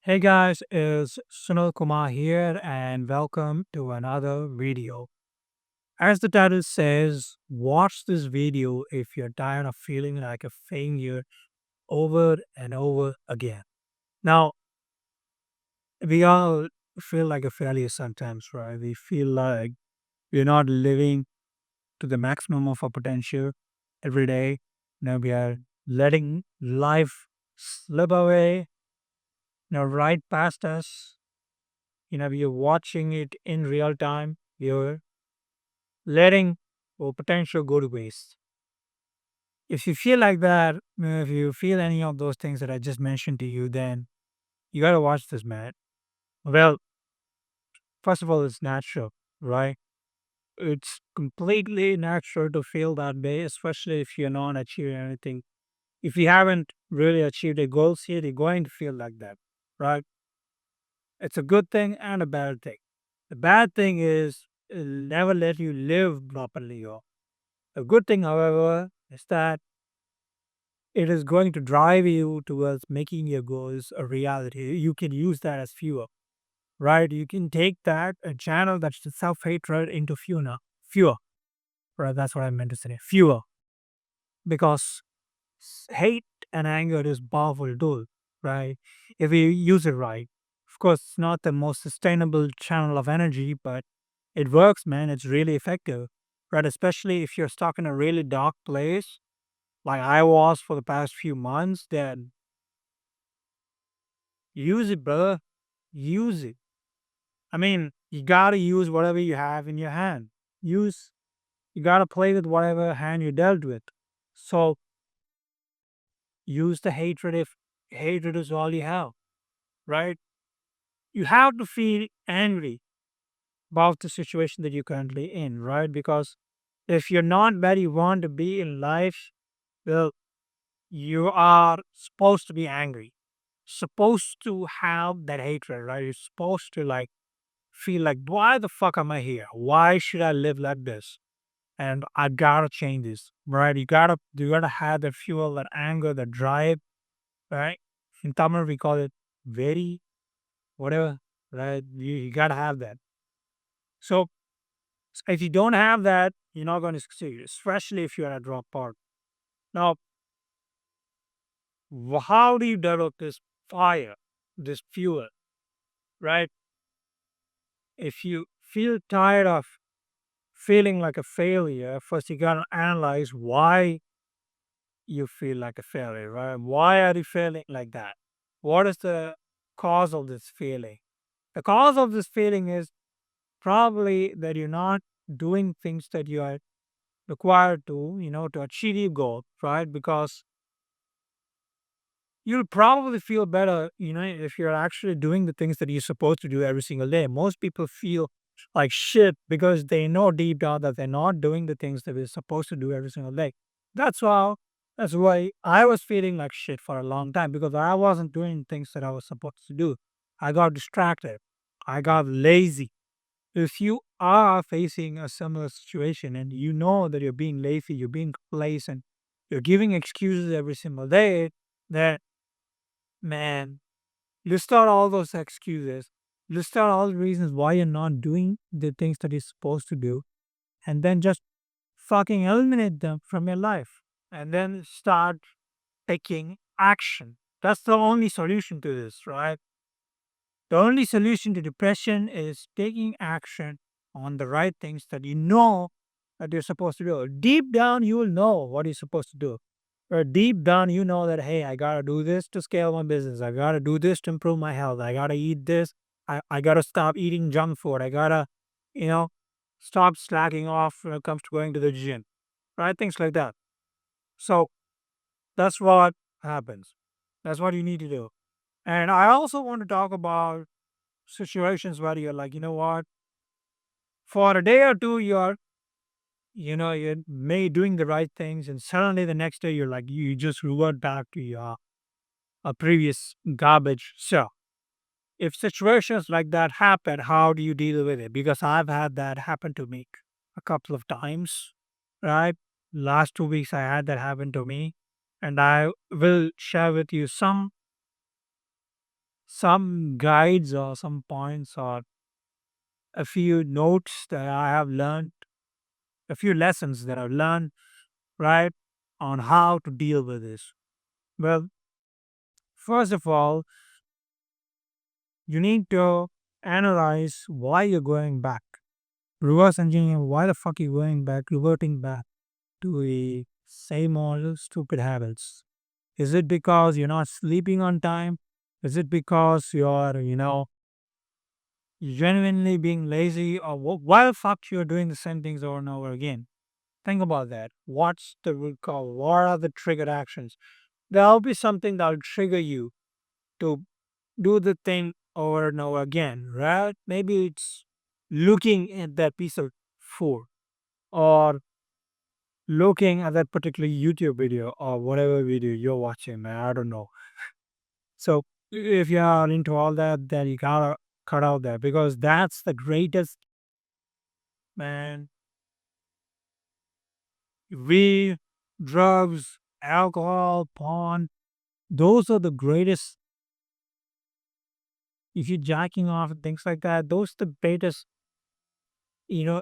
Hey guys, it's Sunil Kumar here, and welcome to another video. As the title says, watch this video if you're tired of feeling like a failure over and over again. Now, we all feel like a failure sometimes, right? We feel like we're not living to the maximum of our potential every day. Now we are letting life slip away, right past us. We are watching it in real time. You're letting or potential go to waste. If you feel like that, if you feel any of those things that I just mentioned to you, then you gotta watch this, man. Well, first of all, it's natural, right? It's completely natural to feel that way, especially if you're not achieving anything. If you haven't really achieved your goals yet, you're going to feel like that, right? It's a good thing and a bad thing. The bad thing is it'll never let you live properly. Or a good thing, however, is that it is going to drive you towards making your goals a reality. You can use that as fuel, right? You can take that and channel that self hatred into fuel, right? That's what I meant to say, fuel, because hate and anger is powerful tool, right? If you use it right. Of course, it's not the most sustainable channel of energy, but it works, man. It's really effective, right? Especially if you're stuck in a really dark place like I was for the past few months, then use it, brother. Use it. I mean, you gotta use whatever you have in your hand. Use you gotta play with whatever hand you dealt with. So use the hatred if hatred is all you have, right? You have to feel angry about the situation that you're currently in, right? Because if you're not where you want to be in life, well, you are supposed to be angry, supposed to have that hatred, right? You're supposed to like feel like, why the fuck am I here? Why should I live like this? And I gotta change this, right? You gotta have that fuel, that anger, that drive, right? In Tamil we call it very whatever, right? You gotta have that. So if you don't have that, you're not going to succeed, especially if you're at a drop part. Now, how do you develop this fire, this fuel, right? If you feel tired of feeling like a failure, first you gotta analyze why you feel like a failure, right? Why are you feeling like that? What is the cause of this feeling? The cause of this feeling is probably that you're not doing things that you are required to, to achieve your goal, right? Because you'll probably feel better, if you're actually doing the things that you're supposed to do every single day. Most people feel like shit because they know deep down that they're not doing the things that they're supposed to do every single day. That's why that's why I was feeling like shit for a long time because I wasn't doing things that I was supposed to do. I got distracted. I got lazy. If you are facing a similar situation and you know that you're being lazy, you're being complacent, you're giving excuses every single day, then man, list out all those excuses, list out all the reasons why you're not doing the things that you're supposed to do, and then just fucking eliminate them from your life. And then start taking action. That's the only solution to this, right? The only solution to depression is taking action on the right things that you know that you're supposed to do. Deep down, you will know what you're supposed to do. Or deep down, you know that, hey, I gotta do this to scale my business. I gotta do this to improve my health. I gotta eat this. I gotta stop eating junk food. I gotta, you know, stop slacking off when it comes to going to the gym. Right? Things like that. So that's what happens. That's what you need to do. And I also want to talk about situations where you're like, you know what, for a day or two, you're may doing the right things, and suddenly the next day you're like, you just revert back to your previous garbage. So, if situations like that happen, how do you deal with it? Because I've had that happen to me a couple of times, right? Last 2 weeks, I had that happen to me, and I will share with you some some guides or some points or a few notes that I have learned, a few lessons that I've learned, right, on how to deal with this. Well, first of all, you need to analyze why you're going back. Reverse engineering, why the fuck you going back, reverting back to the same old stupid habits? Is it because you're not sleeping on time? Is it because you're, genuinely being lazy? Or why the fuck you're doing the same things over and over again? Think about that. What's the root cause? What are the triggered actions? There'll be something that'll trigger you to do the thing over and over again, right? Maybe it's looking at that piece of food or looking at that particular YouTube video or whatever video you're watching, man. I don't know. So if you're into all that, then you gotta cut out that because that's the greatest, man. Weed, drugs, alcohol, porn, those are the greatest. If you're jacking off and things like that, those are the greatest, you know,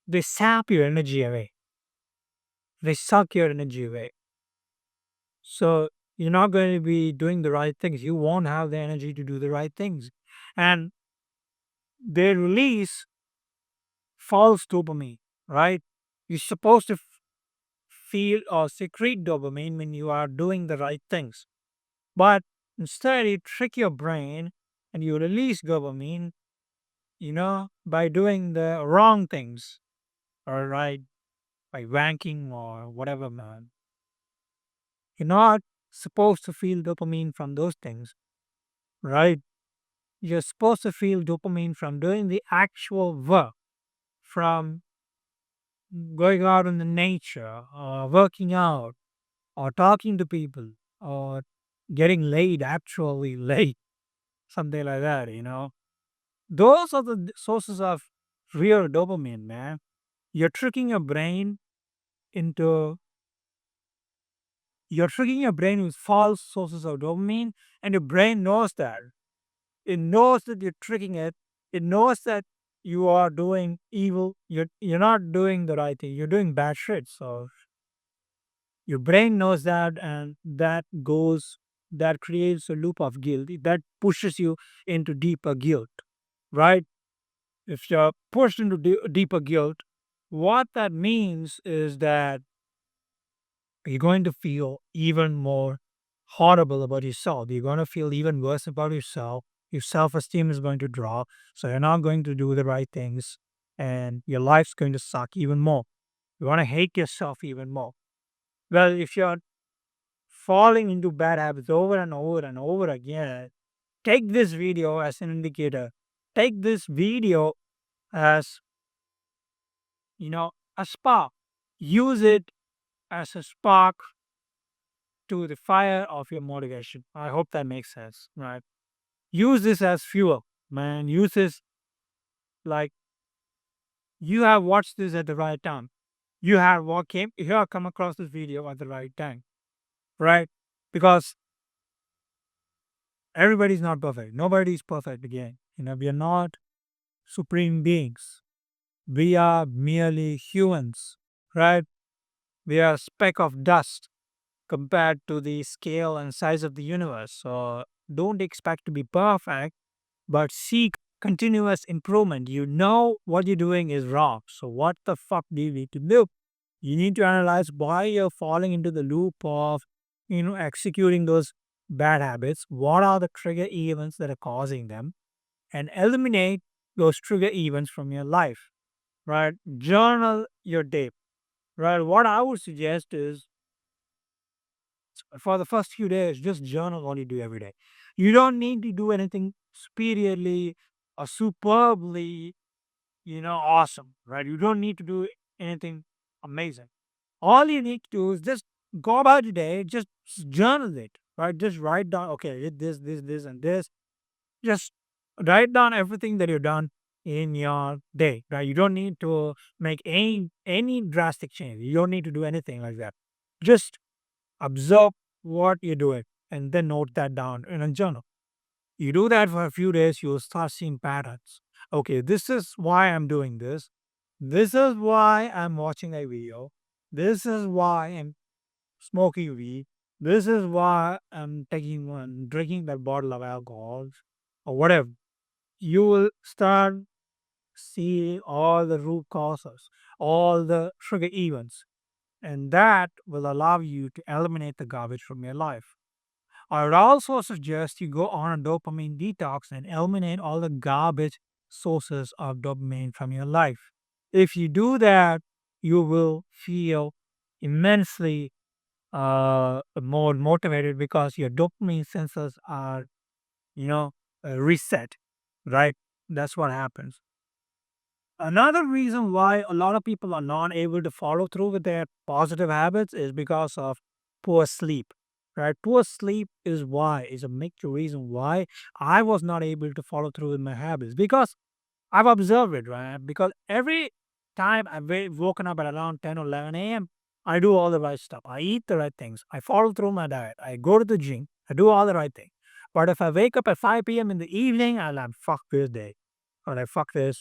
they sap your energy away. They suck your energy away. So you're not going to be doing the right things. You won't have the energy to do the right things. And they release false dopamine, right? You're supposed to feel or secrete dopamine when you are doing the right things. But instead, you trick your brain and you release dopamine, by doing the wrong things, all right? By wanking or whatever, man. You're not supposed to feel dopamine from those things, right? You're supposed to feel dopamine from doing the actual work, from going out in the nature, or working out, or talking to people, or getting laid, actually laid, something like that. Those are the sources of real dopamine, man. You're tricking your brain into, you're tricking your brain with false sources of dopamine, and your brain knows that. It knows that you're tricking it. It knows that you are doing evil. You're not doing the right thing. You're doing bad shit. So your brain knows that, and that creates a loop of guilt. That pushes you into deeper guilt, right? If you're pushed into deeper guilt, what that means is that you're going to feel even more horrible about yourself. You're going to feel even worse about yourself. Your self esteem is going to drop. So you're not going to do the right things. And your life's going to suck even more. You want to hate yourself even more. Well, if you're falling into bad habits over and over and over again, take this video as an indicator. Take this video as, a spark. Use it as a spark to the fire of your motivation. I hope that makes sense, right? Use this as fuel, man. Use this like you have watched this at the right time. You have come across this video at the right time, right? Because everybody's not perfect. Nobody's perfect again. We are not supreme beings. We are merely humans, right? We are a speck of dust compared to the scale and size of the universe. So don't expect to be perfect, but seek continuous improvement. You know what you're doing is wrong. So what the fuck do you need to do? You need to analyze why you're falling into the loop of, executing those bad habits. What are the trigger events that are causing them? And eliminate those trigger events from your life, right? Journal your day, right? What I would suggest is for the first few days, just journal what you do every day. You don't need to do anything superiorly or superbly, awesome, right? You don't need to do anything amazing. All you need to do is just go about your day, just journal it, right? Just write down, okay, I did this, and this. Just write down everything that you've done in your day, right? You don't need to make any drastic change. You don't need to do anything like that. Just observe what you're doing and then note that down in a journal. You do that for a few days, you'll start seeing patterns. Okay, this is why I'm doing this. This is why I'm watching a video. This is why I'm smoking weed. This is why I'm taking one, drinking that bottle of alcohol or whatever. You will start seeing all the root causes, all the trigger events, and that will allow you to eliminate the garbage from your life. I would also suggest you go on a dopamine detox and eliminate all the garbage sources of dopamine from your life. If you do that, you will feel immensely more motivated because your dopamine sensors are, you know, reset, right? That's what happens. Another reason why a lot of people are not able to follow through with their positive habits is because of poor sleep. Right? Poor sleep is a major reason why I was not able to follow through with my habits because I've observed it, right? Because every time I've woken up at around 10 or 11 a.m., I do all the right stuff. I eat the right things. I follow through my diet. I go to the gym. I do all the right thing. But if I wake up at 5 p.m. in the evening, I'll like, fuck this day. Or like, fuck this.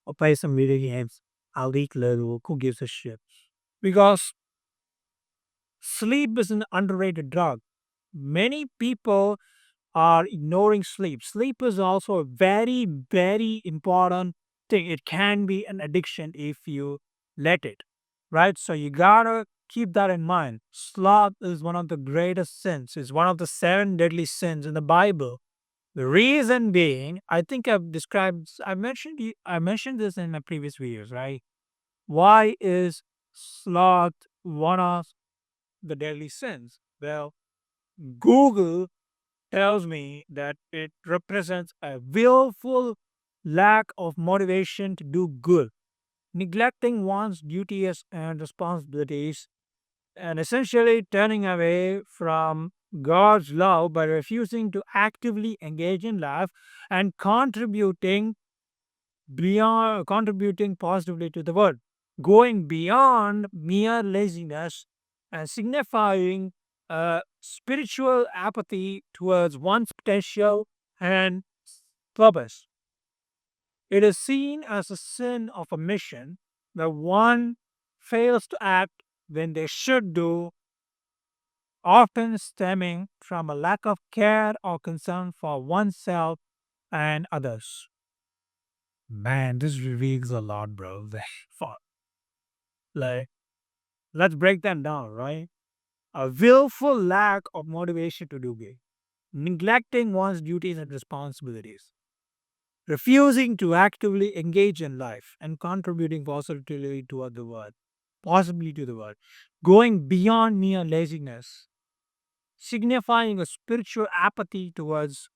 I'll play some video games. I'll eat little. Who gives a shit? Because sleep is an underrated drug. Many people are ignoring sleep. Sleep is also a very, very important thing. It can be an addiction if you let it, right? So you gotta keep that in mind. Sloth is one of the greatest sins. It's one of the seven deadly sins in the Bible. The reason being, I think I mentioned this in my previous videos, right? Why is sloth one of the deadly sins? Well, Google tells me that it represents a willful lack of motivation to do good, neglecting one's duties and responsibilities, and essentially turning away from God's love by refusing to actively engage in life and contributing positively to the world, going beyond mere laziness and signifying spiritual apathy towards one's potential and purpose. It is seen as a sin of omission that one fails to act when they should do, often stemming from a lack of care or concern for oneself and others. Man, this reveals a lot, bro. Fuck. Like, let's break that down, right? A willful lack of motivation to do good, neglecting one's duties and responsibilities, refusing to actively engage in life, and contributing positively toward the world, possibly to the world, going beyond mere laziness, signifying a spiritual apathy towards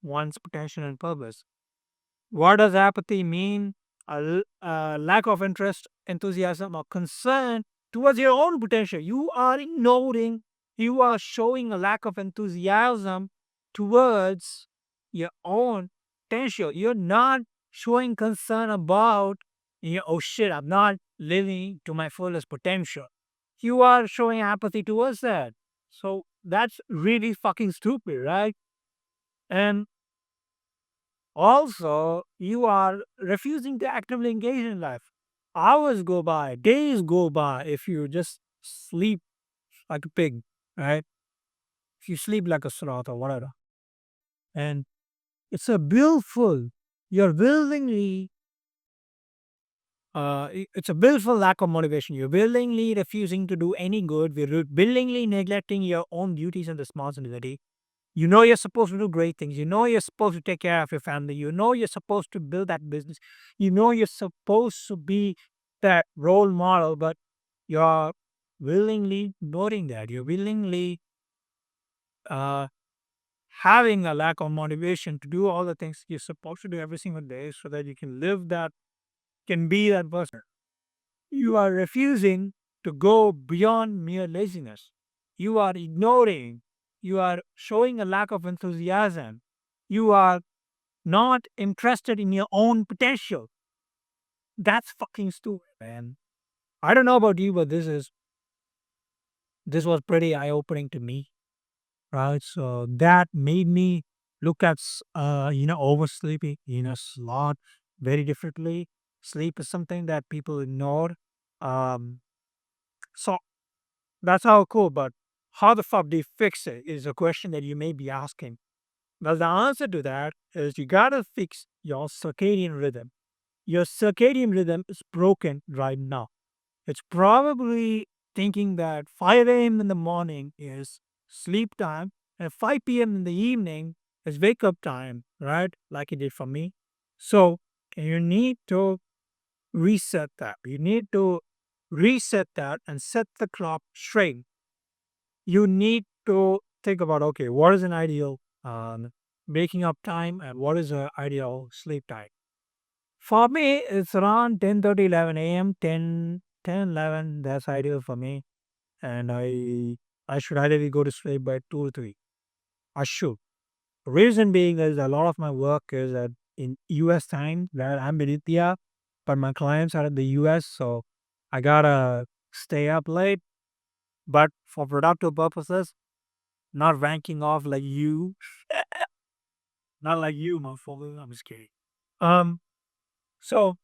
one's potential and purpose. What does apathy mean? A lack of interest, enthusiasm, or concern towards your own potential. You are ignoring, you are showing a lack of enthusiasm towards your own potential. You're not showing concern about, oh shit, I'm not living to my fullest potential. You are showing apathy towards that. So that's really fucking stupid, right? And also, you are refusing to actively engage in life. Hours go by, days go by if you just sleep like a pig, right? If you sleep like a sloth or whatever. And it's a willful, you're willingly, it's a willful lack of motivation. You're willingly refusing to do any good. We're willingly neglecting your own duties and responsibility. You know you're supposed to do great things. You know you're supposed to take care of your family. You know you're supposed to build that business. You know you're supposed to be that role model, but you're willingly ignoring that. You're willingly uh, having a lack of motivation to do all the things you're supposed to do every single day so that you can live that, can be that person. You are refusing to go beyond mere laziness. You are ignoring. You are showing a lack of enthusiasm. You are not interested in your own potential. That's fucking stupid, man. I don't know about you, but this was pretty eye opening to me, right? So that made me look at oversleeping, slot very differently. Sleep is something that people ignore. Um, so that's how cool. But how the fuck do you fix it? Is a question that you may be asking. Well, the answer to that is you gotta fix your circadian rhythm. Your circadian rhythm is broken right now. It's probably thinking that 5 a.m. in the morning is sleep time and 5 p.m. in the evening is wake up time, right? Like it did for me. So you need to reset that. You need to reset that and set the clock straight. You need to think about, okay, what is an ideal waking up time and what is an ideal sleep time? For me, it's around 10:30, 11 a.m., 10, 10, 11. That's ideal for me. And I should ideally go to sleep by 2 or 3. I should. Reason being is a lot of my work is at in US time, where I'm in India, but my clients are in the US, so I gotta stay up late. But for productive purposes, not ranking off like you, not like you, motherfucker. I'm just kidding. Um, so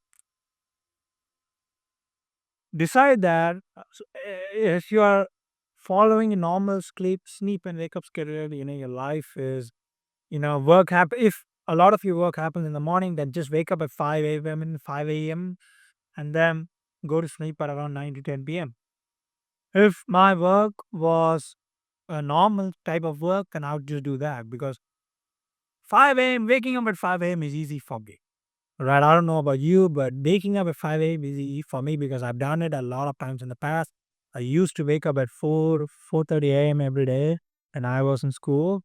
decide that if you are following a normal sleep and wake up schedule, your life is, work happen. If a lot of your work happens in the morning, then just wake up at 5 a.m. and 5 a.m. and then go to sleep at around 9 to 10 p.m. If my work was a normal type of work, then I would just do that because 5 a.m. waking up at 5 a.m. is easy for me. Right? I don't know about you, but waking up at 5 a.m. is easy for me because I've done it a lot of times in the past. I used to wake up at 4:30 a.m. every day, and I was in school.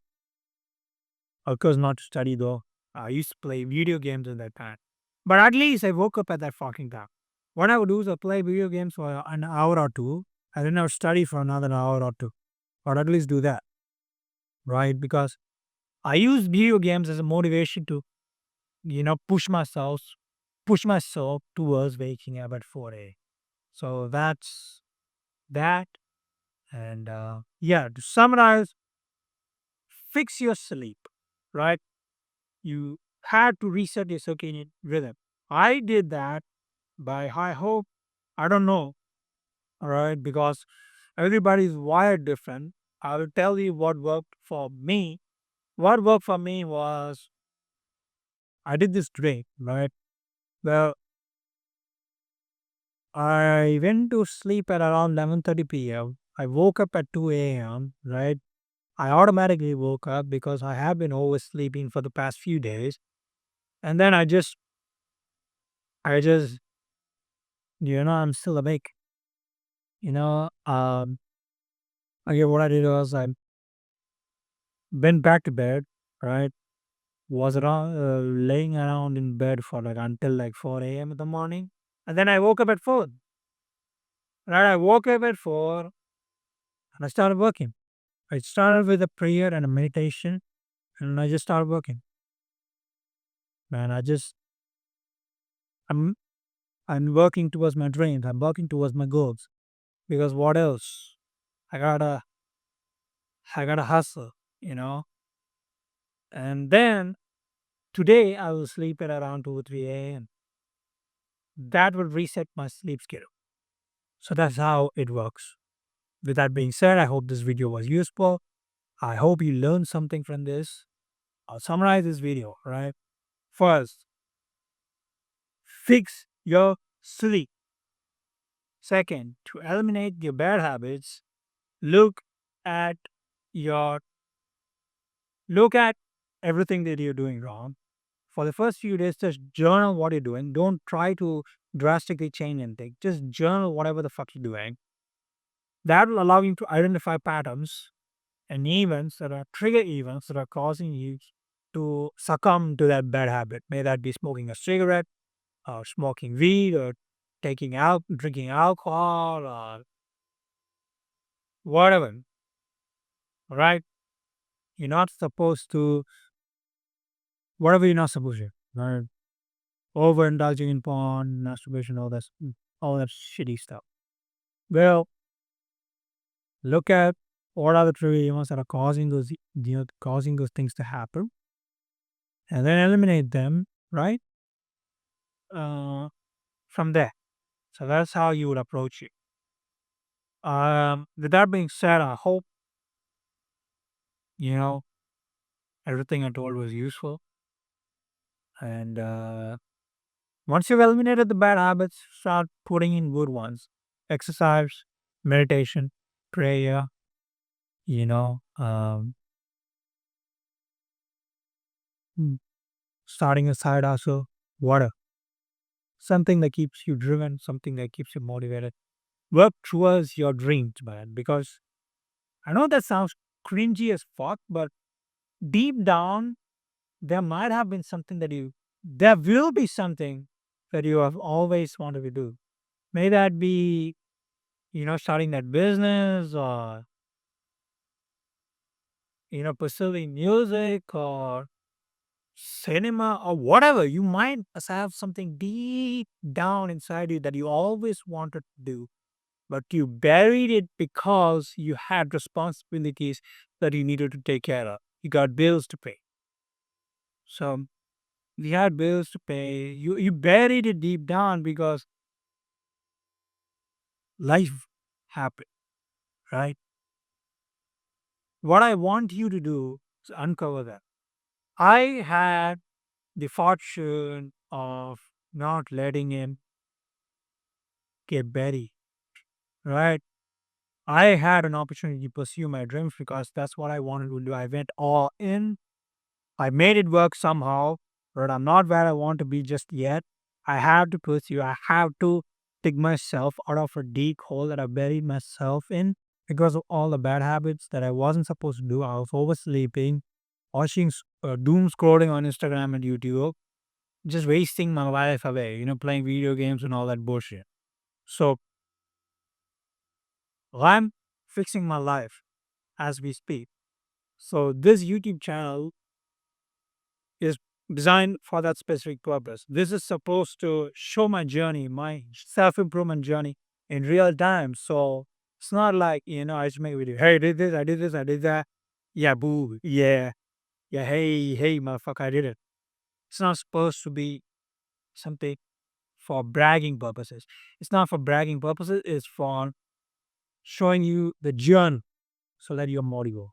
Of course, not to study though. I used to play video games in that time. But at least I woke up at that fucking time. What I would do is I play video games for an hour or two, and then I would study for another hour or two, or at least do that, right? Because I use video games as a motivation to, push myself towards waking up at 4 a.m. So that's that. And yeah, to summarize, fix your sleep, right? You had to reset your circadian rhythm. I did that by, I hope, I don't know, all right, because everybody's wired different. I will tell you what worked for me. What worked for me was I did this today, right? Well, I went to sleep at around 11:30 p.m. I woke up at 2 a.m., right? I automatically woke up because I have been oversleeping for the past few days. And then I just, I'm still awake. You know, again, what I did was I went back to bed, right? Was around laying around in bed for like until like 4 a.m. in the morning. And then I woke up at 4. Right? I woke up at 4 and I started working. I started with a prayer and a meditation and I just started working. Man, I'm, I'm working towards my dreams. I'm working towards my goals because what else? I gotta, I gotta hustle, you know? And then today I will sleep at around 2 or 3 a.m. That will reset my sleep schedule. So that's how it works. With that being said, I hope this video was useful. I hope you learned something from this. I'll summarize this video, right? First, fix your sleep. Second, to eliminate your bad habits, look at your look at everything that you're doing wrong. For the first few days, just journal what you're doing. Don't try to drastically change anything. Just journal whatever the fuck you're doing. That will allow you to identify patterns and events that are trigger events that are causing you to succumb to that bad habit. May that be smoking a cigarette, or smoking weed, or drinking alcohol, or whatever. Right? You're not supposed to whatever you're not supposed to. Right? Overindulging in porn, masturbation, all that shitty stuff. Well, look at what are the trigger events that are causing those things to happen. and then eliminate them, right? Uh, from there. So that's how you would approach it. With that being said, I hope you know everything I told was useful. And once you've eliminated the bad habits, start putting in good ones: exercise, meditation, prayer. You know, mm, starting a side hustle, whatever, something that keeps you driven, something that keeps you motivated. Work towards your dreams, man. Because I know that sounds cringy as fuck, but deep down, there might have been something that there will be something that you have always wanted to do. May that be, starting that business or, pursuing music or cinema or whatever. You might have something deep down inside you that you always wanted to do, but you buried it because you had responsibilities that you needed to take care of. You got bills to pay. So you had bills to pay. You buried it deep down because life happened, right? What I want you to do is uncover that. I had the fortune of not letting him get buried, right? I had an opportunity to pursue my dreams because that's what I wanted to do. I went all in. I made it work somehow, but I'm not where I want to be just yet. I have to pursue. I have to dig myself out of a deep hole that I buried myself in because of all the bad habits that I wasn't supposed to do. I was oversleeping, watching doom scrolling on Instagram and YouTube, just wasting my life away, playing video games and all that bullshit. So I'm fixing my life as we speak. So this YouTube channel is designed for that specific purpose. This is supposed to show my journey, my self improvement journey in real time. So it's not like, I just make a video. Hey, I did this, I did this, I did that. Yeah, boo. Yeah. Yeah. Hey, motherfucker, I did it. It's not supposed to be something for bragging purposes. It's not for bragging purposes. It's for showing you the journey so that you're motivated.